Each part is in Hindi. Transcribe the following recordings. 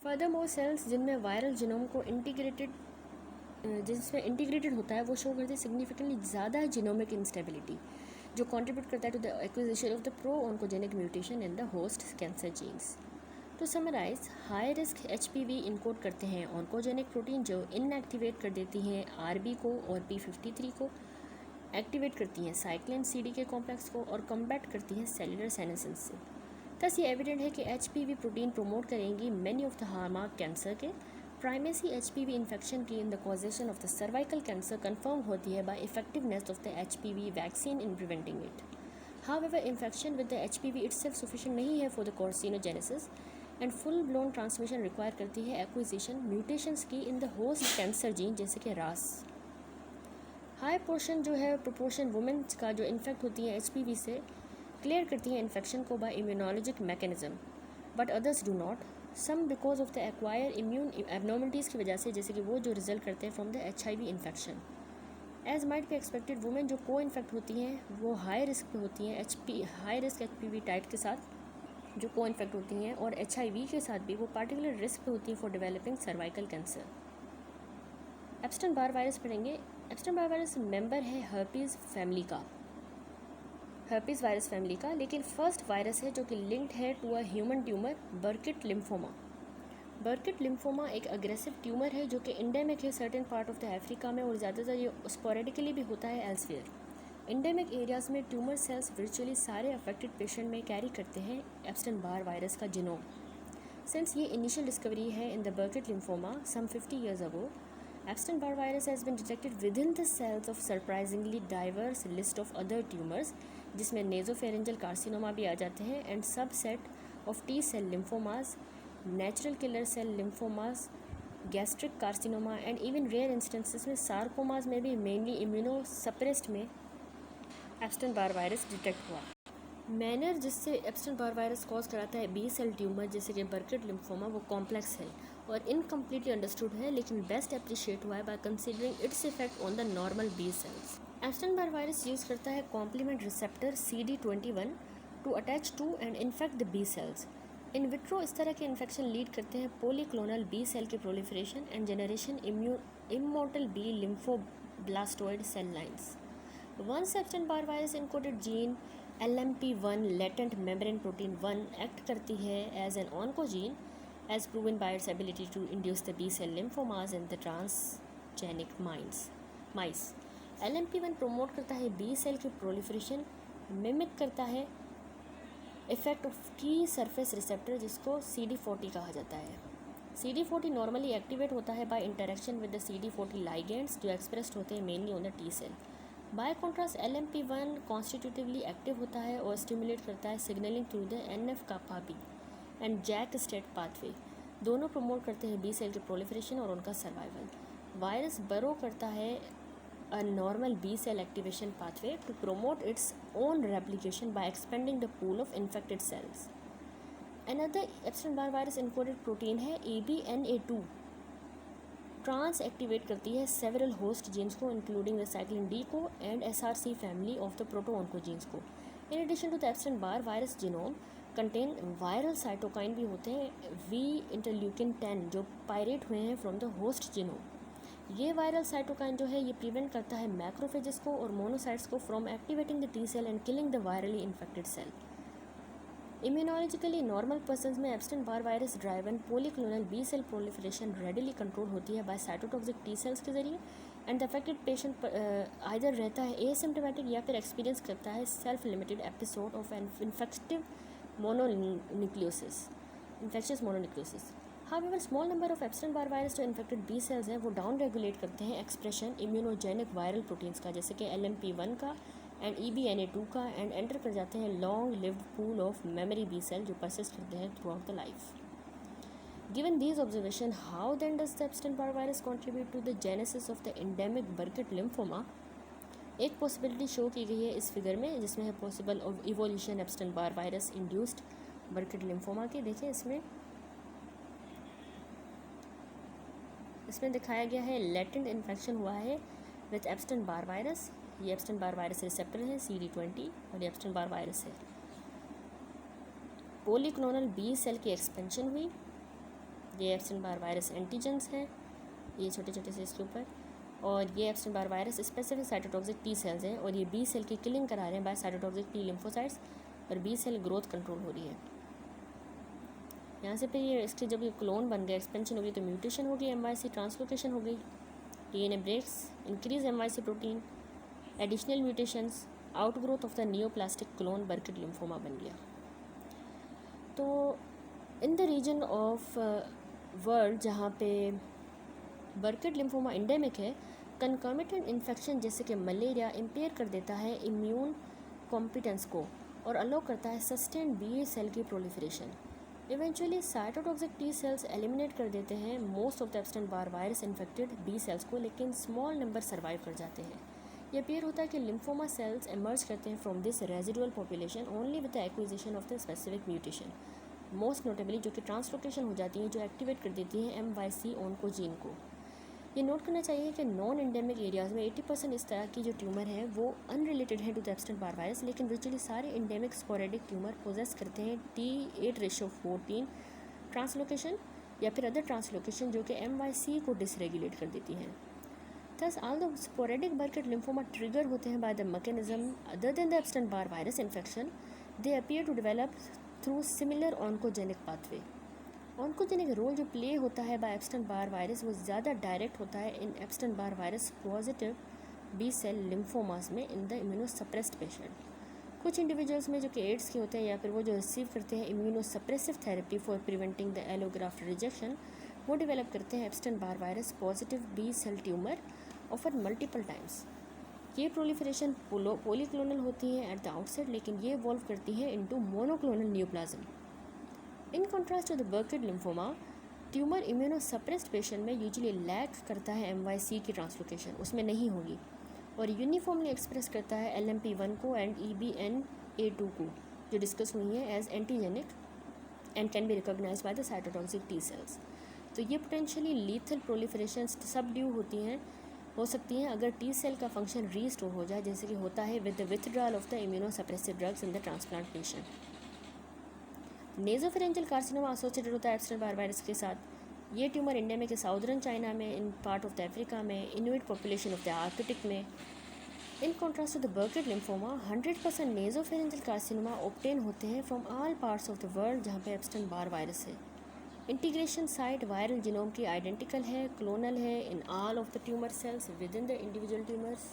फर्दरमोर सेल्स जिनमें वायरल जीनोम को जिसमें इंटीग्रेटेड होता है वो शो करते हैं सिग्निफिकेंटली ज़्यादा जीनोमिक इंस्टेबिलिटी, जो कंट्रीब्यूट करता है to the acquisition of the pro oncogenic mutation in the host cancer genes. To summarise, high risk HPV encode करते हैं ऑन्कोजेनिक प्रोटीन जो इनएक्टिवेट कर देती हैं RB को और P53 को, एक्टिवेट करती हैं साइक्लिन CDK कॉम्प्लेक्स को और कम्बैट करती हैं सेलुलर सेनेसेंस से। थस ये एविडेंट है कि HPV प्रोटीन प्रोमोट करेंगी many of the hallmark cancer के। प्राइमेसी HPV इन्फेक्शन की in the causation of the cervical cancer confirm होती है by effectiveness of the HPV vaccine in preventing it. However, infection with the HPV itself sufficient नहीं है for the carcinogenesis and full blown transmission require करती है एक्विजिशन म्यूटेशंस की in the host cancer gene जैसे कि RAS। हाई पोर्शन जो है प्रोपोर्शन वुमेन्स का जो इन्फेक्ट होती है HPV से क्लियर करती हैं इन्फेक्शन को by immunologic mechanism, but others do not, some because of the acquire immune abnormalities की वजह से, जैसे कि वो जो रिजल्ट करते हैं from the HIV infection. As might be expected, women जो को इन्फेक्ट होती हैं वो हाई रिस्क पे होती हैं हाई रिस्क HPV टाइप के साथ जो को इन्फेक्ट होती हैं, और HIV के साथ भी वो पार्टिकुलर रिस्क पे होती हैं for developing cervical cancer. Epstein Barr virus पढ़ेंगे। एप्स्टन बार वायरस मेंबर है हर्पीज़ वायरस फैमिली का, लेकिन फर्स्ट वायरस है जो कि लिंक्ड है to a human tumour Burkitt lymphoma. Burkitt lymphoma एक अग्रेसिव ट्यूमर है जो कि इंडेमिक है certain part of the Africa में, और ज़्यादातर ये स्पोरेडिकली भी होता है एल्सवेयर। इंडेमिक एरियाज़ में ट्यूमर सेल्स वर्चुअली सारे अफेक्टेड पेशेंट में कैरी करते हैं एप्स्टन बार वायरस का जीनोम। सिंस ये इनिशियल डिस्कवरी है in the Burkitt lymphoma some 50 years ago, Epstein Barr virus has been detected within the cells of surprisingly diverse list of other tumors, जिसमें नेजोफेरेंजल कार्सिनोमा भी आ जाते हैं, and subset of T cell lymphomas, natural killer cell lymphomas, gastric carcinoma and even rare instances में सार्कोमास में भी मेनली इम्यूनो सप्रेस्ड में एप्स्टन बार वायरस डिटेक्ट हुआ। मैनर जिससे एप्स्टन बार वायरस कॉज कराता है B सेल ट्यूमर जैसे कि बर्किट लिम्फोमा वो कॉम्प्लेक्स है और इनकम्प्लीटली अंडरस्टूड है, लेकिन बेस्ट अप्रिशिएट हुआ है by considering its effect on the normal B cells. Epstein Barr virus use करता है complement receptor CD21 to attach to and infect the B cells. In vitro इस तरह के इन्फेक्शन लीड करते हैं पॉलीक्लोनल B सेल के proliferation and generation immortal B lymphoblastoid cell lines. Once Epstein-Barr virus encoded gene LMP1 latent membrane protein 1 act करती है as an oncogene as proven by its ability to induce the B cell lymphomas in the transgenic mice. LMP1 promote करता है B सेल की प्रोलिफरेशन, मिमिक करता है इफेक्ट ऑफ की सरफेस रिसेप्टर जिसको CD40 कहा जाता है। CD40 नॉर्मली एक्टिवेट होता है by interaction with the CD40 ligands जो एक्सप्रेस्ड होते हैं mainly on the T cell. By contrast LMP1 constitutively active होता है और स्टिमुलेट करता है signalling through the NF-kappa and JAK STAT pathway, दोनों प्रमोट करते हैं B सेल के प्रोलिफरेशन और उनका सर्वाइवल। वायरस बरो करता है a normal B cell activation pathway to promote its own replication by expanding the pool of infected cells. Another Epstein-Barr virus encoded protein है EBNA2, ट्रांस एक्टिवेट करती है सेवरल होस्ट जीन्स को इंक्लूडिंग द साइक्लिन D को and SRC family of the protooncogenes को। In addition to the Epstein Barr virus genome contain viral cytokine भी होते हैं V इंटरल्यूकिन 10 जो पायरेट हुए हैं फ्रॉम द होस्ट जीनोम। ये वायरल साइटोकाइन जो है ये प्रिवेंट करता है मैक्रोफेजेस को और मोनोसाइट्स को from activating the T cell and killing the virally infected cell. Immunologically normal persons में Epstein Barr virus driven polyclonal B cell proliferation readily control होती है बाय साइटोटॉक्सिक T सेल्स के जरिए, and the affected patient either रहता है एसिम्प्टोमेटिक या फिर एक्सपीरियंस करता है self limited episode of an infective infectious mononucleosis. However, small number of Epstein Barr virus जो इन्फेक्टेड B सेल्स हैं वो डाउन रेगुलेट करते हैं एक्सप्रेशन इम्यूनोजेनिक वायरल प्रोटीन्स का जैसे कि LMP1 का एंड EBNA2 का, एंड एंटर कर जाते हैं long lived pool of memory B cell जो परसिस्ट करते हैं throughout the life. Given these observation, how then does the Epstein Barr virus contribute to the genesis of the endemic Burkitt lymphoma? एक पॉसिबिलिटी शो की गई है इस फिगर में जिसमें है possible of evolution Epstein Barr virus induced Burkitt lymphoma के। देखिए इसमें दिखाया गया है लेटेंट इन्फेक्शन हुआ है विथ एप्स्टन बार वायरस। ये एप्स्टन बार वायरस रिसेप्टर है CD20 और ये एप्स्टन बार वायरस है। पॉलीक्लोनल B सेल की एक्सपेंशन हुई ये एप्स्टेन बार वायरस एंटीजेंस हैं, ये छोटे छोटे से इसके ऊपर, और ये Epstein Barr virus specific cytotoxic T cells हैं और ये बी सेल की किलिंग करा रहे हैं बाय साइटोटॉक्सिक टी लिम्फोसाइट्स और बी सेल ग्रोथ कंट्रोल हो रही है। यहाँ से पे ये इसके जब ये क्लोन बन गए, एक्सपेंशन हो गई, तो म्यूटेशन हो गई, MYC ट्रांसलोकेशन हो गई, DNA breaks, increase MYC protein, additional mutations, outgrowth of the neoplastic clone Burkitt lymphoma बन गया। तो in the region of world जहाँ पे बर्किट लिम्फोमा इंडेमिक है, कंकर्मिटेंट इन्फेक्शन जैसे कि मलेरिया इम्पेयर कर देता है इम्यून कॉम्पिटेंस को और अलाउ करता है सस्टेन बी सेल की proliferation. Eventually cytotoxic T cells eliminate कर देते हैं most of the Epstein Barr virus infected B cells को, लेकिन स्मॉल नंबर सर्वाइव कर जाते हैं। ये अपीयर होता है कि लिम्फोमा सेल्स एमर्ज करते हैं from this residual population only with the acquisition of the specific mutation, most notably जो कि ट्रांसलोकेशन हो जाती है, जो एक्टिवेट कर देती है MYC ऑन्कोजीन को। ये नोट करना चाहिए कि नॉन एंडेमिक एरियाज़ में 80% इस तरह की जो ट्यूमर हैं वो अनरिलेटेड है to the Epstein Barr virus, लेकिन वर्चुअली सारे एंडेमिक स्पोरेडिक ट्यूमर पोजेस करते हैं T8:14 ट्रांसलोकेशन या फिर अदर ट्रांसलोकेशन जो कि MYC को डिसरेगुलेट कर देती हैं। Thus, although sporadic Burkitt lymphoma trigger होते हैं by the mechanism other than the Epstein-Barr virus infection, they appear to develop through similar oncogenic pathway. Oncogenic role जो प्ले होता है बाय एप्स्टेन बार वायरस वो ज़्यादा डायरेक्ट होता है in Epstein Barr virus positive B cell lymphomas में इन द इम्यूनोसप्रेस्ड पेशेंट। कुछ इंडिविजुअल्स में जो कि एड्स के होते हैं या फिर वो जो रिसीव करते हैं immunosuppressive therapy for preventing the allograft rejection, वो डेवलप करते हैं Epstein Barr virus positive B cell tumour offer multiple times. ये प्रोलिफरेशन पॉलीक्लोनल होती हैं एट द आउटसेट, लेकिन ये इवॉल्व करती हैं into monoclonal neoplasm. In contrast to the Burkitt lymphoma, tumour immunosuppressed patient में यूजुअली लैक करता है MYC की ट्रांसलोकेशन, उसमें नहीं होगी, और यूनिफॉर्मली एक्सप्रेस करता है LMP1 को एंड EBNA2 को, जो डिस्कस हुई है as antigenic and can be recognised by the cytotoxic T cells. तो ये पोटेंशियली लीथल प्रोलिफरेशन सबड्यू होती हैं, हो सकती हैं अगर टी सेल का फंक्शन रीस्टोर हो जाए, जैसे कि होता है with the withdrawal of the immunosuppressive drugs in the transplant patient. Nasopharyngeal carcinoma associated होता है एप्स्टेन बार वायरस के साथ। ये ट्यूमर इंडिया में के साउदर्न चाइना में, in part of the Africa में, Inuit population of the Arctic में। In contrast to the Burkitt lymphoma, 100% nasopharyngeal carcinoma obtain होते हैं from all parts of the world जहाँ पे एप्स्टेन बार वायरस है। इंटीग्रेशन साइट वायरल जीनोम की आइडेंटिकल है, क्लोनल है in all of the tumour cells within the individual tumours.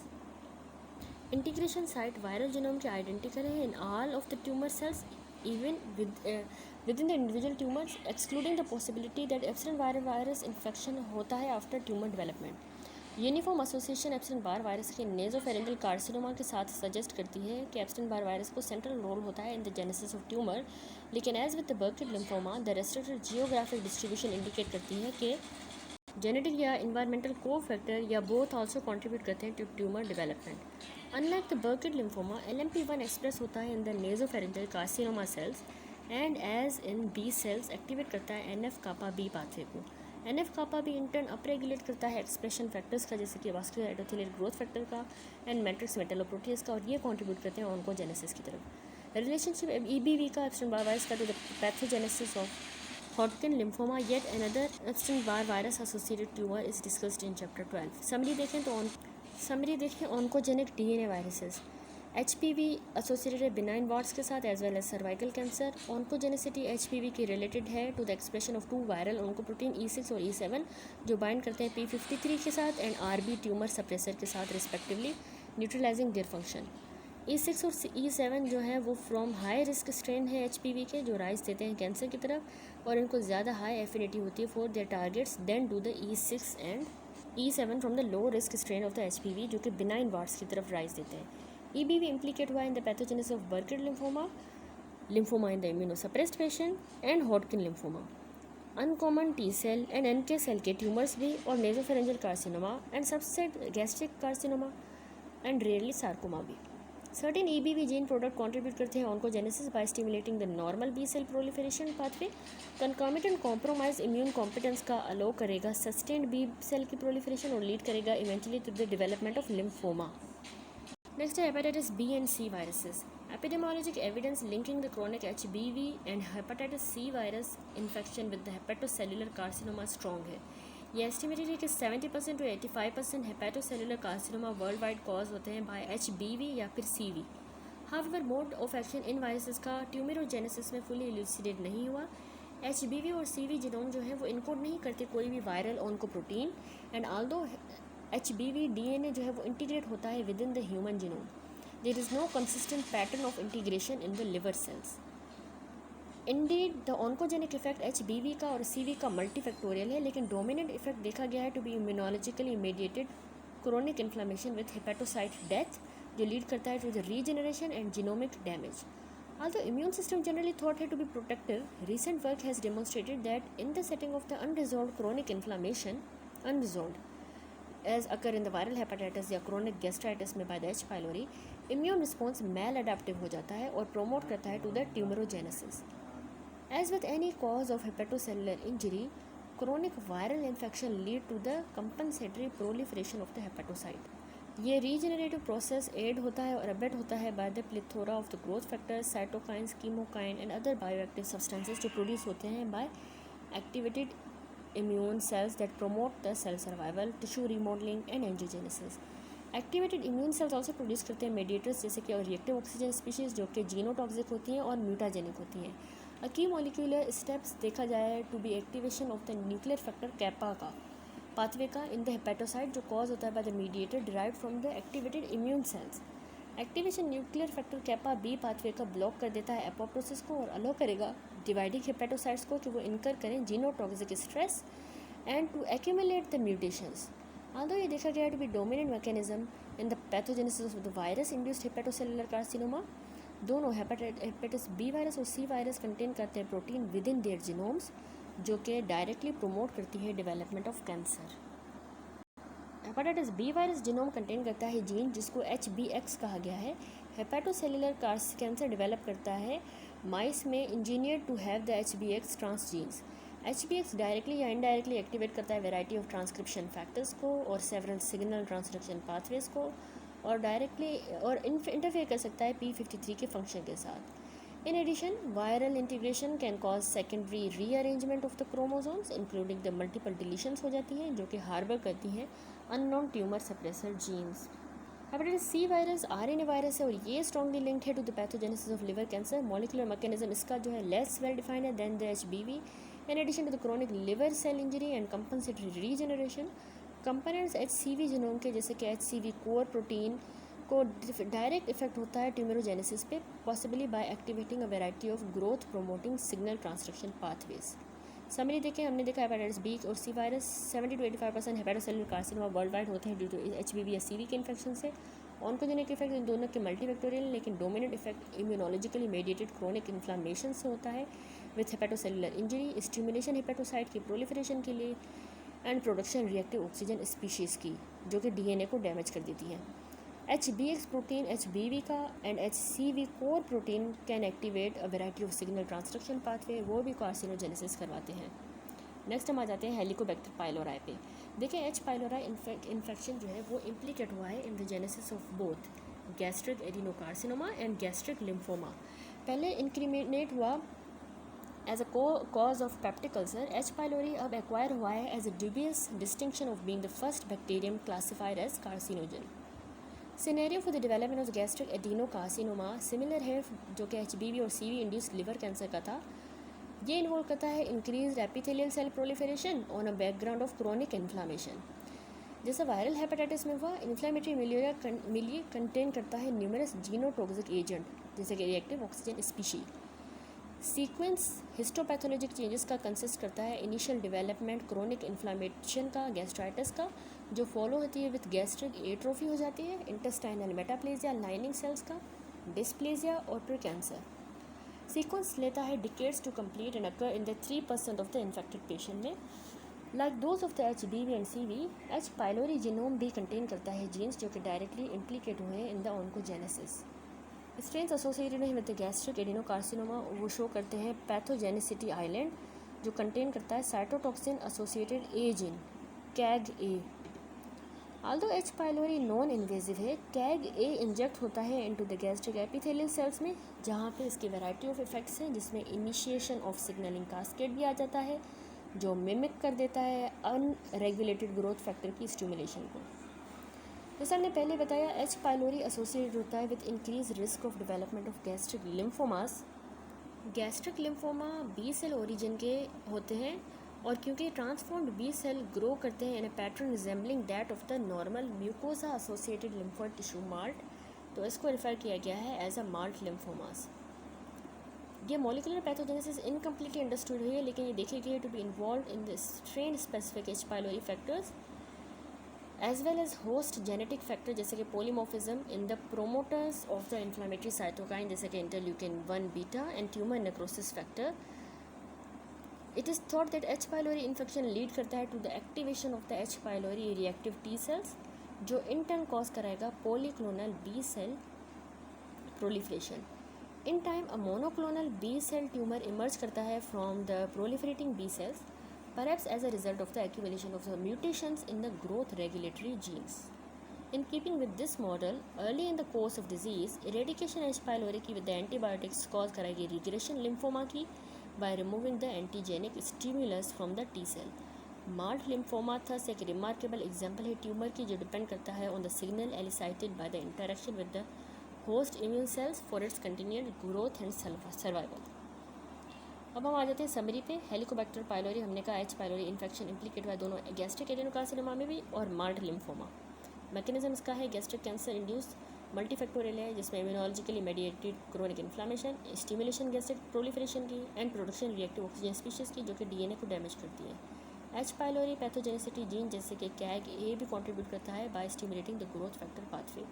Integration site viral genome की आइडेंटिकल है in all of the tumour sales even within the individual tumors, excluding the possibility that Epstein-Barr virus infection होता है after tumor development. Uniform association Epstein Barr virus के नेजोफेरेंजियल कार्सिनोमा के साथ सजेस्ट करती है कि एप्स्टेन बार वायरस को सेंट्रल रोल होता है in the genesis of tumour, लेकिन as with the Burkitt lymphoma the restricted geographic distribution indicate करती है कि जेनेटिक या इन्वायरमेंटल को फैक्टर या बोथ आल्सो कंट्रीब्यूट करते हैं to tumour development. Unlike the Burkitt lymphoma, LMP1 express होता है in the nasopharyngeal carcinoma cells and as in B cells activate करता है NF-kappa-B पाथवे को। NF-kappa-B इंटर्न अपरेगुलेट करता है एक्सप्रेशन फैक्टर्स का, जैसे कि वास्कुलर एंडोथेलियल ग्रोथ फैक्टर का एंड मैट्रिक्स मेटालोप्रोटीज का, और ये कंट्रीब्यूट करते हैं ऑन्कोजेनेसिस की तरफ। रिलेशनशिप EBV का एप्स्टेन बार वायरस का to the pathogenesis of Hodgkin lymphoma, yet another Epstein Barr virus associated tumour is discussed in chapter 12। Summary देखें oncogenic DNA viruses. HPV associated है बिनाइन वार्ड्स के साथ as well as cervical cancer. Oncogenicity HPV की रिलेटेड है to the expression of 2 viral oncoprotein E6 और E7 जो बाइंड करते हैं P53 के साथ एंड RB ट्यूमर सप्रेसर के साथ respectively, neutralising their function. E6 और E7 जो है वो फ्रॉम हाई रिस्क स्ट्रेन है HPV के, जो राइज देते हैं कैंसर की तरफ, और इनको ज़्यादा हाई एफिनिटी होती है for their targets than do the E6 and E7 from the low risk strain of the HPV जो कि बिनाइन वार्ड्स की तरफ राइज देते हैं। EBV इम्प्लीकेट हुआ in the pathogenesis of Burkitt lymphoma in the immunosuppressed patient and Hodgkin lymphoma. Uncommon T cell and NK cell के ट्यूमर्स भी, और nasopharyngeal carcinoma and subset gastric carcinoma and rarely sarcoma भी। Certain EBV gene product contribute करते हैं oncogenesis by stimulating the normal B cell proliferation pathway. Concomitant compromise immune competence का अलो करेगा सस्टेन्ड बी सेल की प्रोलिफरेशन और लीड करेगा eventually to the development of lymphoma. Next है hepatitis B and C viruses. Epidemiologic evidence linking the chronic HBV and hepatitis C virus infection with the hepatocellular carcinoma strong है. ये एस्टिमेटेड है कि 70% to 85% hepatocellular carcinoma world wide cause होते हैं बाय HBV या फिर CV. However mode of action इन वायरसेस का ट्यूमेरोजेनेसिस में फुली इल्यूसिडेट नहीं हुआ. HBV और CV जीनोम जो है वो इनकोड नहीं करते कोई भी viral oncoprotein, and although HBV DNA जो है वो इंटीग्रेट होता है within the human genome. There is no consistent pattern of integration in the liver cells. Indeed, the oncogenic effect HBV का और CV का मल्टीफैक्टोरियल है, लेकिन डोमिनेंट इफेक्ट देखा गया है to be immunologically mediated chronic inflammation with hepatocyte death, जो लीड करता है to the regeneration and genomic damage. Although immune system generally thought to be protective, recent work has demonstrated that in the setting of the unresolved chronic inflammation, as occur in the viral hepatitis या chronic gastritis में by the H. pylori, immune response maladaptive हो जाता है और promote करता है to the tumorigenesis. As with any cause of hepatocellular injury, chronic viral infection lead to the compensatory proliferation of the hepatocyte. ये रीजनरेटिव प्रोसेस एड होता है और अबेट होता है by the plethora of the growth factors, cytokines, chemokine and other bioactive substances जो प्रोड्यूस होते हैं by activated immune cells that promote the cell survival, tissue remodeling and angiogenesis. Activated immune cells also produce करते हैं mediators जैसे कि reactive oxygen species जो कि जीनोटॉक्सिक होती हैं और म्यूटाजेनिक होती हैं. A key molecular steps देखा जाए to be activation of the nuclear factor kappa का पाथवे का in the hepatocyte जो कॉज होता है by the mediator derived from the activated immune cells. Activation nuclear factor kappa B pathway का ब्लॉक कर देता है एपोप्टोसिस को और अलो करेगा डिवाइडिंग हेपेटोसाइट्स को कि वो इनकर करें genotoxic stress and to accumulate the mutations. Although ये देखा गया to be dominant mechanism in the pathogenesis of the virus induced hepatocellular carcinoma. दोनों हेपेटाइटिस बी वायरस और सी वायरस कंटेन करते हैं protein within their genomes जो कि डायरेक्टली प्रोमोट करती है development of cancer. Hepatitis B virus genome contain करता है जीन जिसको HBX कहा गया है. हेपेटोसेलुलर कैंसर डेवलप करता है माइस में engineer to have the HBX transgenes. HBX directly या इनडायरेक्टली एक्टिवेट करता है वेराइटी ऑफ ट्रांसक्रिप्शन फैक्टर्स को और सेवरल सिग्नल ट्रांसडक्शन पाथवेज को और डायरेक्टली और इंटरफेयर कर सकता है P53 के फंक्शन के साथ. In addition, viral integration can cause secondary rearrangement of the chromosomes, including the multiple deletions हो जाती हैं जो कि हार्बर करती हैं unknown tumor suppressor genes. Hepatitis C virus RNA virus है और ये स्ट्रॉन्गली लिंक्ड है to the pathogenesis of liver cancer. Molecular mechanism इसका जो है लेस वेल डिफाइंड है than the HBV. In addition to the chronic liver cell injury and compensatory regeneration, components HCV genome के जैसे कि HCV कोर प्रोटीन को डायरेक्ट इफेक्ट होता है ट्यूमेरोजेनेसिस पे, possibly by activating a variety of growth promoting signal transduction pathways. Summary देखें, हमने देखा हेपेटाइटिस बी और C virus 70 to 85% hepatocellular carcinoma world wide होते हैं ड्यू टू HBV या CV के इन्फेक्शन से. ऑन्कोजेनिक इफेक्ट इन दोनों के मल्टीफैक्टोरियल लेकिन dominant effect immunologically mediated chronic inflammation से होता है with hepatocellular injury, stimulation hepatocyte की प्रोलिफरेशन के लिए and production reactive oxygen species की जो कि DNA को डैमेज कर देती है. HBX प्रोटीन HBV का and HCV core protein can activate a variety of signal transduction pathway, वो भी कार्सिनोजेनेसिस करवाते हैं. नेक्स्ट हम आ जाते हैं हेलिकोबैक्टर पाइलोराई पे. देखिए H. pylori इन्फेक्शन जो है वो इम्प्लीकेट हुआ है in the genesis of both gastric adenocarcinoma and gastric lymphoma. पहले इंक्रीमिनेट हुआ as a cause of peptic ulcer. H. pylori अब एक्वायर हुआ है as a dubious distinction of being the first bacterium classified as carcinogen. Scenario for the development of gastric adenocarcinoma similar है जो कि HBV और CV इंड्यूस्ड लिवर कैंसर का था. ये इन्वॉल्व करता है increase epithelial cell proliferation on a background of chronic inflammation. जैसे वायरल हेपेटाइटिस में हुआ, इन्फ्लामेटरी मिलिए कंटेन करता है न्यूमरस जीनोटॉक्सिक एजेंट जैसे कि reactive oxygen species. Sequence histopathologic changes का कंसिस्ट करता है इनिशियल डेवलपमेंट क्रोनिक इन्फ्लामेशन का गैस्ट्राइटिस का जो फॉलो होती है विथ गैस्ट्रिक एट्रोफी हो जाती है, इंटेस्टाइनल मेटाप्लेजिया लाइनिंग सेल्स का, डिस्प्लेजिया और फिर कैंसर. सीक्वेंस लेता है decades to complete and occur in the 3% of the infected patient में. Like those of the HBV and CV, H. pylori genome भी कंटेन करता है जीन्स जो कि डायरेक्टली इम्प्लीकेट हुए हैं in the oncogenesis. Strains associated हैं विद गैस्ट्रिक एडिनोकार्सिनोमा, वो शो करते हैं पैथोजेनिसिटी आइलैंड जो कंटेन करता है cytotoxin associated A gene CAG-A. Although H pylori non invasive है, कैग ए इंजेक्ट होता है into the gastric epithelial cells में, जहाँ पे इसकी वैरायटी ऑफ इफेक्ट्स हैं, जिसमें इनिशिएशन ऑफ सिग्नलिंग कास्केड भी आ जाता है जो मिमिक कर देता है अनरेगुलेटेड ग्रोथ फैक्टर की स्टिमुलेशन को। जैसा हमने पहले बताया, एच पाइलोरी एसोसिएटेड होता है with increase risk of development of gastric lymphomas. Gastric lymphoma B cell origin के होते हैं, और क्योंकि ट्रांसफॉर्म्ड बी सेल ग्रो करते हैं in a pattern resembling that of the normal mucosa associated lymphoid tissue MALT, तो इसको रेफर किया गया है एज अ माल्ट लिम्फोमास। ये मॉलिकुलर पैथोजेनेसिस इनकम्प्लीटली अंडरस्टूड हुई है, लेकिन ये देखी गई है to be involve in the strain specific H pylori factors as well as host genetic factor जैसे कि polymorphism in the promoters of the inflammatory cytokine जैसे कि interleukin 1 beta and tumour necrosis factor. It is thought that H pylori infection lead करता है to the activation of the H pylori reactive T cells, जो इन टर्न कॉज कराएगा polyclonal B cell proliferation. In time a monoclonal B cell tumour emerge करता है from the proliferating B cells, perhaps as a result of the accumulation of the mutations in the growth regulatory genes. In keeping with this model, early in the course of disease, eradication H. pylori की with the antibiotics cause कराएगी regression lymphoma की by removing the antigenic stimulus from the T cell. Malt lymphoma thus एक remarkable example है ट्यूमर की जो डिपेंड करता है on the signal elicited by the interaction with the host immune cells for its continued growth and survival. अब हम आ जाते हैं समरी पे। हेलिकोबैक्टर पाइलोरी हमने कहा एच पाइलोरी इन्फेक्शन इंप्लीकेट हुआ दोनों गैस्ट्रिक एडेनोकार्सिनोमा में भी और माल्ट लिम्फोमा। मैकेनिज्म इसका है गैस्ट्रिक कैंसर इंड्यूस मल्टीफैक्टोरियल है, जिसमें immunologically mediated chronic inflammation, stimulation gastric proliferation की and production reactive oxygen species की जो कि डीएनए को डैमेज करती है। एच पाइलोरी पैथोजेनिसिटी जीन जैसे कि कैग ए भी कॉन्ट्रीब्यूट करता है by stimulating the growth factor pathway.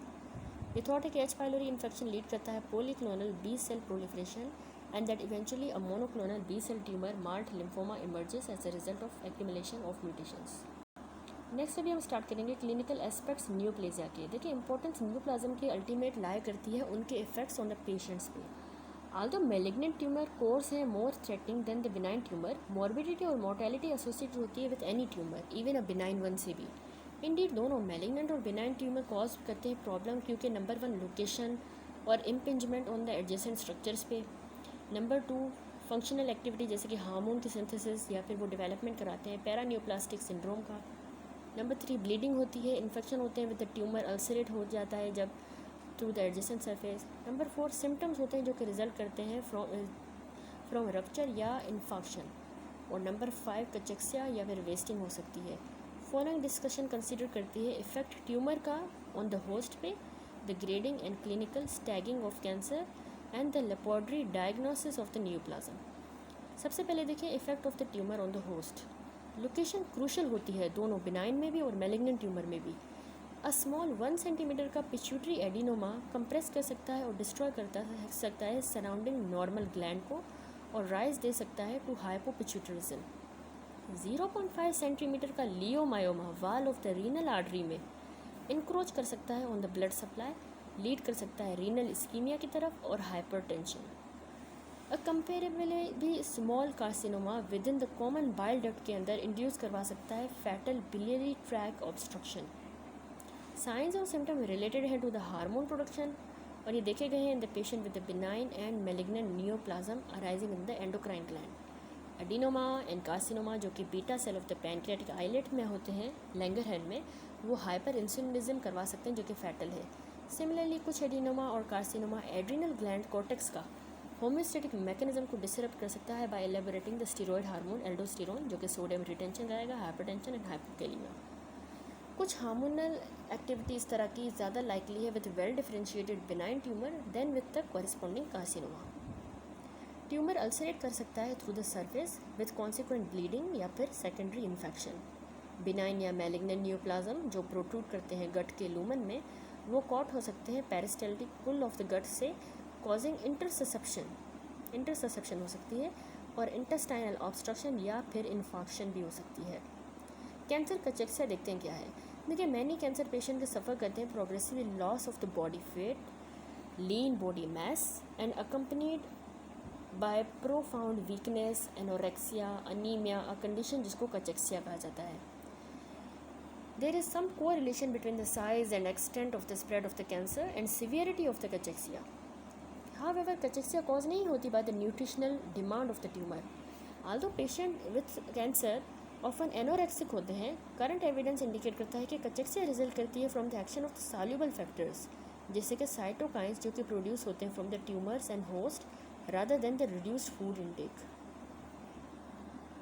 ये थॉट है कि एच पाइलोरी इन्फेक्शन लीड करता है polyclonal B cell proliferation and that eventually a monoclonal B cell tumor malt lymphoma emerges as a result of accumulation of mutations. Next अभी हम स्टार्ट करेंगे क्लिनिकल एस्पेक्ट्स न्यूप्लेजिया के। देखिए इंपॉर्टेंस न्यूप्लाज्म की अल्टीमेट लाई करती है उनके इफेक्ट्स ऑन द पेशेंट्स पे। आल्दो मेलिग्नेंट ट्यूमर कोर्स है more threatening than the benign tumour, morbidity और मोर्टेलिटी एसोसिएटेड होती है with any tumour even a benign one से भी। इंडीड दोनों मेलिग्नेंट और बिनाइन ट्यूमर कॉज करते हैं प्रॉब्लम, क्योंकि नंबर 1 लोकेशन और impingement on the adjacent structures पे, नंबर 2 फंक्शनल एक्टिविटी जैसे कि हार्मोन की सिंथेसिस या फिर वो डेवलपमेंट कराते हैं पैरान्यूप्लास्टिक सिंड्रोम का, नंबर 3 ब्लीडिंग होती है, इन्फेक्शन होते हैं विद द ट्यूमर अल्सरेट हो जाता है जब through the adjacent surface, number 4 symptoms होते हैं जो कि रिजल्ट करते हैं फ्रॉम रप्चर या इन्फेक्शन, और नंबर 5 कचक्सिया या फिर वेस्टिंग हो सकती है। फॉलोइंग डिस्कशन कंसिडर करती है इफेक्ट ट्यूमर का ऑन द होस्ट पे, the grading and clinical staging of cancer and the laboratory diagnosis of the neoplasm. सबसे पहले देखिए effect of the tumour on the host. Location crucial होती है दोनों बिनाइन में भी और मेलिग्नेंट ट्यूमर में भी। अ स्मॉल 1 सेंटीमीटर का पिट्यूटरी एडिनोमा कंप्रेस कर सकता है और डिस्ट्रॉय करता सकता है सराउंडिंग नॉर्मल ग्लैंड को और राइज दे सकता है टू हाइपोपिट्यूटरिज्म। 0.5 सेंटीमीटर का leiomyoma wall of the renal artery में इंक्रोच कर सकता है on the blood supply, lead कर सकता है रीनल इस्कीमिया की तरफ और हाइपरटेंशन। अ कंपेरेबली भी small carcinoma with in the common bile duct के अंदर इंड्यूस करवा सकता है fatal biliary track obstruction. Science और सिम्टम रिलेटेड है टू द हार्मोन प्रोडक्शन और ये देखे गए हैं in the patient with the benign and malignant neoplasm arising in the endocrine gland. Adenoma and carcinoma जो कि beta cell of the pancreatic islet में होते हैं लैंगरहैंस में, वो हाइपर इंसुलिनिज्म करवा सकते हैं जो कि फैटल है। सिमिलरली कुछ एडिनोमा और कार्सिनोमा एड्रिनल ग्लैंड कॉर्टेक्स का होम्योस्टेटिक मैकेनिज्म को डिसरप्ट कर सकता है by elaborating the steroid hormone aldosterone जो कि सोडियम रिटेंशन कराएगा, हाइपरटेंशन एंड हाइपोकैलिमिया। कुछ हार्मोनल एक्टिविटी इस तरह की ज़्यादा लाइकली है with well differentiated benign tumour than with the corresponding carcinoma. Tumour ulcerate कर सकता है through the surface with consequent bleeding या फिर सेकेंडरी इन्फेक्शन। बिनाइन या मैलिग्नेंट न्यूप्लाज्म जो प्रोट्रूड करते हैं गट के लूमन में, वो कॉट हो सकते हैं peristaltic pull of the gut से, कॉजिंग इंटरससेप्शन हो सकती है और इंटेस्टाइनल ऑब्स्ट्रक्शन या फिर इन्फेक्शन भी हो सकती है। कैंसर कचक्सिया देखते हैं क्या है। देखिए मैनी कैंसर पेशेंट के सफ़र करते हैं progressive loss of the body weight, lean body mass and accompanied by profound weakness, anorexia, anaemia, a condition जिसको कचक्सिया कहा जाता है। There is some correlation between the size and extent of the spread of the cancer and severity of the cachexia. However, cachexia cause नहीं होती by the nutritional demand of the tumor. Although patient with cancer often anorexic होते हैं, current evidence indicate करता है कि cachexia result करती है from the action of the soluble factors, जैसे कि cytokines जो कि produce होते हैं from the tumors and host rather than the reduced food intake.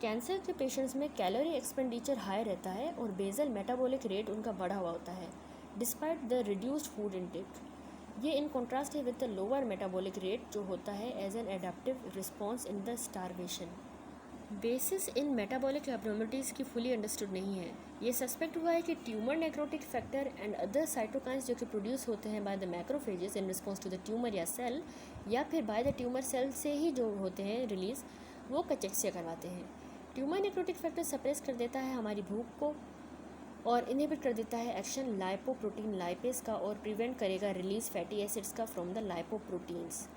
Cancer के पेशेंट्स में कैलोरी एक्सपेंडिचर हाई रहता है और बेसल मेटाबॉलिक रेट उनका बढ़ा हुआ होता है despite the reduced food intake. ये इन कॉन्ट्रास्ट है with the lower metabolic rate जो होता है as an adaptive response in the starvation. Basis in metabolic abnormalities की फुली अंडरस्टूड नहीं है. ये सस्पेक्ट हुआ है कि tumour necrotic factor and other cytokines जो कि प्रोड्यूस होते हैं by the macrophages in response to the tumour या सेल या फिर बाय द ट्यूमर सेल से ही जो होते हैं रिलीज, वो कचेक्सिया करवाते हैं. ट्यूमर नेक्रोटिक फैक्टर सप्रेस कर देता है हमारी भूख को और इनहिबिट कर देता है एक्शन लाइपोप्रोटीन लाइपेज का और प्रिवेंट करेगा रिलीज फैटी एसिड्स का फ्रॉम द लाइपोप्रोटीन्स.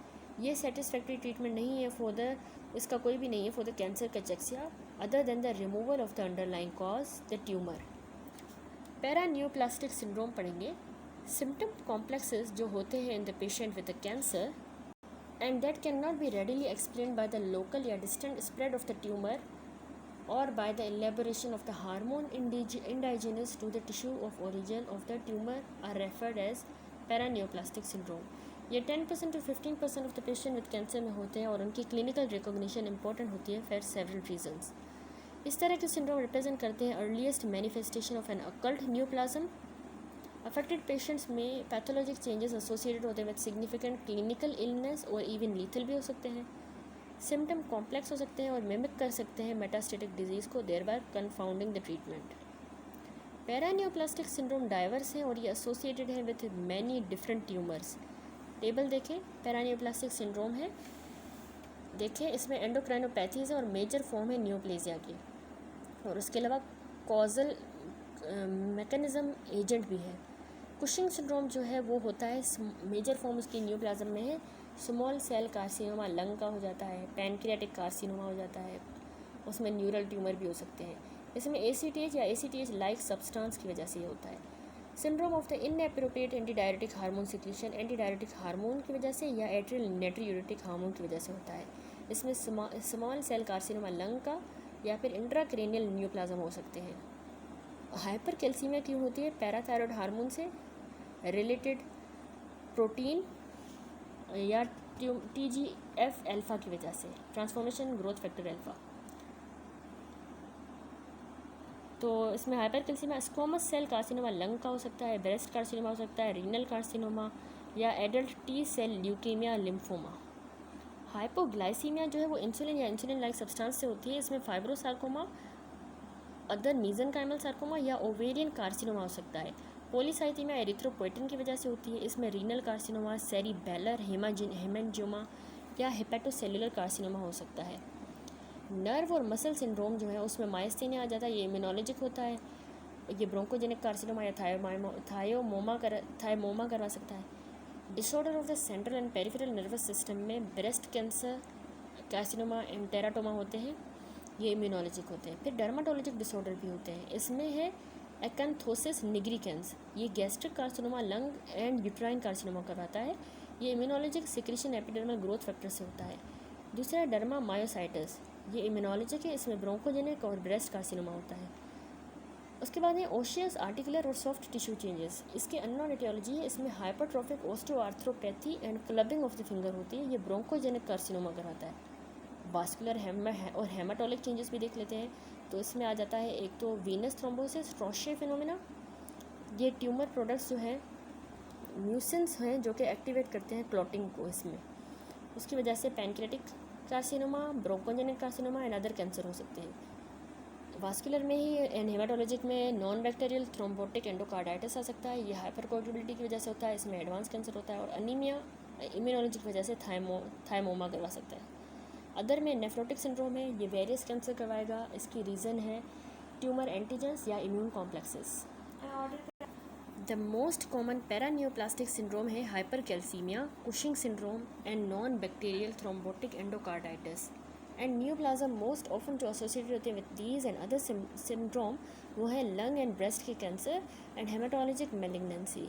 ये सेटिस्फैक्ट्री ट्रीटमेंट नहीं है फॉर द इसका कोई भी नहीं है for the cancer cachexia other than the removal of the underlying cause the tumour. Paraneoplastic syndrome पढ़ेंगे. सिम्टम कॉम्प्लेक्सेस जो होते हैं in the patient with the cancer and that can not be readily explain by the local या distant spread of the tumour or by the elaboration of the hormone indigenous to the tissue of origin of the tumor are referred as paraneoplastic syndrome. ये 10% to 15% of the patient with cancer में होते हैं और उनकी clinical recognition important होती है for several reasons. इस तरह के syndrome represent करते हैं earliest manifestation of an occult neoplasm. Affected patients में pathologic changes associated होते हैं with significant clinical illness और even lethal भी हो सकते हैं. सिम्टम कॉम्प्लेक्स हो सकते हैं और मिमिक कर सकते हैं मेटास्टेटिक डिजीज़ को, thereby confounding the treatment. Paraneoplastic syndrome diverse है और ये एसोसिएटेड है with many different tumours. Table देखें. पैरानियोप्लास्टिक सिंड्रोम है, देखें इसमें एंडोक्राइनोपैथीज है और मेजर फॉर्म है न्यूप्लेजिया की, और उसके अलावा कॉजल मैकेनिज्म एजेंट भी है. कुशिंग सिंड्रोम जो है वो होता है मेजर फॉर्म उसकी न्यूप्लाज्म में है. स्मॉल सेल कार्सिनोमा लंग का हो जाता है, पैनक्रियाटिक कार्सिनोमा हो जाता है, उसमें न्यूरल ट्यूमर भी हो सकते हैं. इसमें ACTH या ACTH लाइक सब्सटेंस की वजह से ये होता है. Syndrome of the inappropriate anti diuretic hormone secretion anti diuretic hormone की वजह से या एट्रियल नेट्रीयूरेटिक हार्मोन की वजह से होता है. इसमें स्मॉल सेल कार्सिनोमा लंग का या फिर इंट्राक्रेनियल न्यूप्लाज्म हो सकते हैं. हाइपर कैल्सीमिया क्यों होती है? पैराथायरॉयड हार्मोन से रिलेटेड प्रोटीन या TGF अल्फा की वजह से, ट्रांसफॉर्मेशन ग्रोथ फैक्टर अल्फा. तो इसमें hypercalcaemia squamous cell carcinoma lung का हो सकता है, ब्रेस्ट कार्सिनोमा हो सकता है, रीनल कार्सिनोमा या adult T cell leukaemia lymphoma. Hypoglycaemia जो है वो इंसुलिन या इंसुलिन लाइक सब्सटेंस से होती है. इसमें फाइब्रोसार्कोमा, अदर मीजनकाइमल सार्कोमा या ओवेरियन कार्सिनोमा हो सकता है. पॉलीसाइथीमिया एरिथ्रोपोएटिन की वजह से होती है. इसमें रीनल कार्सिनोमा, सेरिबेलर हेमेंजियोमा या हेपेटोसेलुलर कार्सिनोमा हो सकता है. नर्व और मसल सिंड्रोम जो है उसमें माइस्थेनिया आ जाता है, ये इम्यूनोलॉजिक होता है. ये ब्रोंकोजेनिक कार्सिनोमा या थायोमोमा करवा सकता है. Disorder of the central and peripheral nervous system में breast cancer, carcinoma and teratoma होते हैं, ये इम्यूनोलॉजिक होते हैं. फिर डर्माटोलॉजिक डिसऑर्डर भी होते हैं. इसमें है एकेंथोसिस निग्रिकेंस, ये gastric carcinoma lung and uterine carcinoma करवाता है. ये immunologic secretion epidermal growth factor से होता है. दूसरा डर्मा मायोसाइटिस, ये इम्यूनोलॉजिक है. इसमें ब्रोंकोजेनिक और ब्रेस्ट कार्सिनोमा होता है. उसके बाद है ओशियस आर्टिकुलर और सॉफ्ट टिश्यू चेंजेस, इसके अननोन एटियोलॉजी है. इसमें hypertrophic osteoarthropathy and clubbing of the finger होती है. ये ब्रोंकोजेनिक कार्सिनोमा करवाता है. वास्कुलर और हेमाटोलिक चेंजेस भी देख लेते हैं. तो इसमें आ जाता है एक तो वीनस थ्रोम्बोसिस, स्ट्रॉशे फिनोमिना. ये ट्यूमर प्रोडक्ट्स जो हैं म्यूसिन्स हैं जो कि एक्टिवेट करते हैं क्लॉटिंग को इसमें. उसकी वजह से pancreatic carcinoma, bronchogenic carcinoma and other cancer हो सकते हैं. वास्कुलर में ही एंड हेमाटोलॉजिक में नॉन बैक्टीरियल थ्रोम्बोटिक एंडोकार्डाइटिस आ सकता है. ये हाइपरकोटिबिलिटी की वजह से होता है. इसमें एडवांस कैंसर होता है. और अनीमिया इम्यूनोलॉजी की वजह से थायमोमा करवा सकता है. अदर में नेफ्रोटिक सिंड्रोम है, ये वेरियस कैंसर करवाएगा. इसकी रीज़न है ट्यूमर एंटीजेंस या immune complexes. The most common paraneoplastic syndrome है hypercalcaemia, Cushing syndrome and non bacterial thrombotic endocarditis. And neoplasm most often जो एसोसिएटेड होते हैं with these and other syndrome वो है लंग एंड ब्रेस्ट के cancer and haematologic malignancy.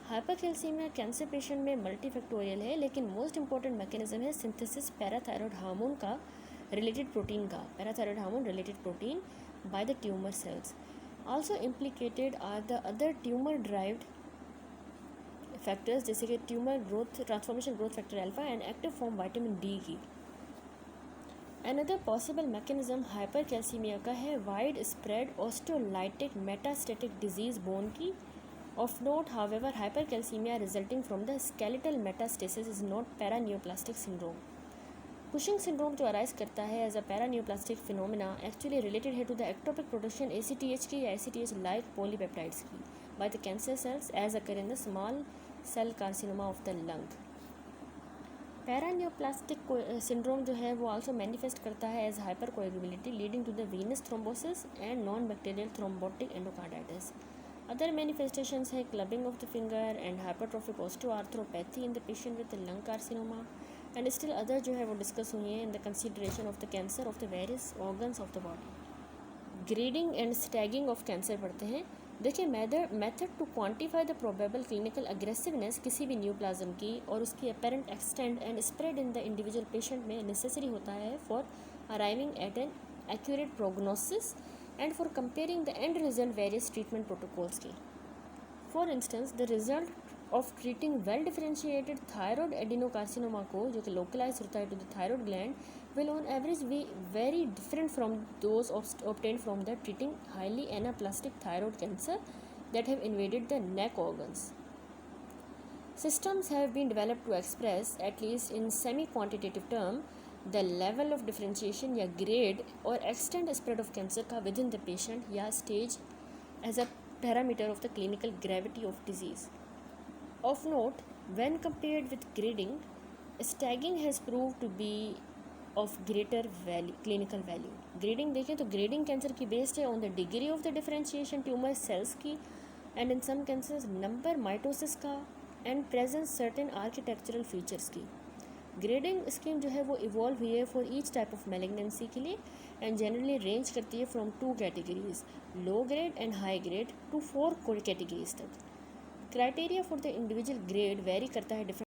Hypercalcaemia cancer patient में मल्टीफैक्टोरियल है, लेकिन मोस्ट इंपॉर्टेंट मैकेनिज्म है सिंथेसिस पैराथायरॉयड हार्मोन का रिलेटेड प्रोटीन का, parathyroid hormone related protein by the tumour cells. Also implicated are the other tumour derived factors जैसे कि tumour growth transformation growth factor alpha and active form vitamin D की। अनदर पॉसिबल मैकेनिज्म हाइपरकैल्सीमिया का है wide spread osteolytic metastatic disease bone की। Of note however hypercalcaemia resulting from the skeletal metastasis is not paraneoplastic syndrome. Cushing syndrome जो अराइज करता है as a paraneoplastic phenomena actually related है to the ectopic production ACTH की या ACTH लाइक पॉलीपेप्टाइड्स की by the cancer cells as occur in the small cell carcinoma of the lung. Paraneoplastic syndrome जो है वो आल्सो मैनिफेस्ट करता है as hyper coagulability leading to the venous thrombosis and non bacterial thrombotic endocarditis. Other manifestations है clubbing of the finger and hypertrophic osteoarthropathy in the patient with lung carcinoma and still other जो है वो डिस्कस हुई हैं in the consideration of the cancer of the various organs of the body. Grading and staging of cancer पढ़ते हैं। देखिए method to quantify the probable clinical aggressiveness किसी भी न्यूप्लाज्म की और उसकी apparent extent and spread in the individual patient में नेसेसरी होता है for arriving at an accurate prognosis and for comparing the end result various treatment protocols की। For instance the result of treating well differentiated thyroid adenocarcinoma को जो कि लोकलाइज होता है to the thyroid gland will on average be very different from those obtained from the treating highly anaplastic thyroid cancer that have invaded the neck organs. Systems have been developed to express, at least in semi-quantitative term, the level of differentiation या grade or extent spread of cancer का within the patient या stage as a parameter of the clinical gravity of disease. Of note, when compared with grading, staging has proved to be of greater value clinical value. Grading देखें तो ग्रेडिंग कैंसर की बेस्ड है on the degree of the differentiation tumour cells की and in some cancers number mitosis का and presence certain architectural features की। ग्रेडिंग स्कीम जो है वो इवॉल्व हुई है for each type of malignancy के लिए एंड जनरली रेंज करती है from 2 categories low grade and high grade to 4 categories तक। Criteria for the individual grade very करता है डिफरेंट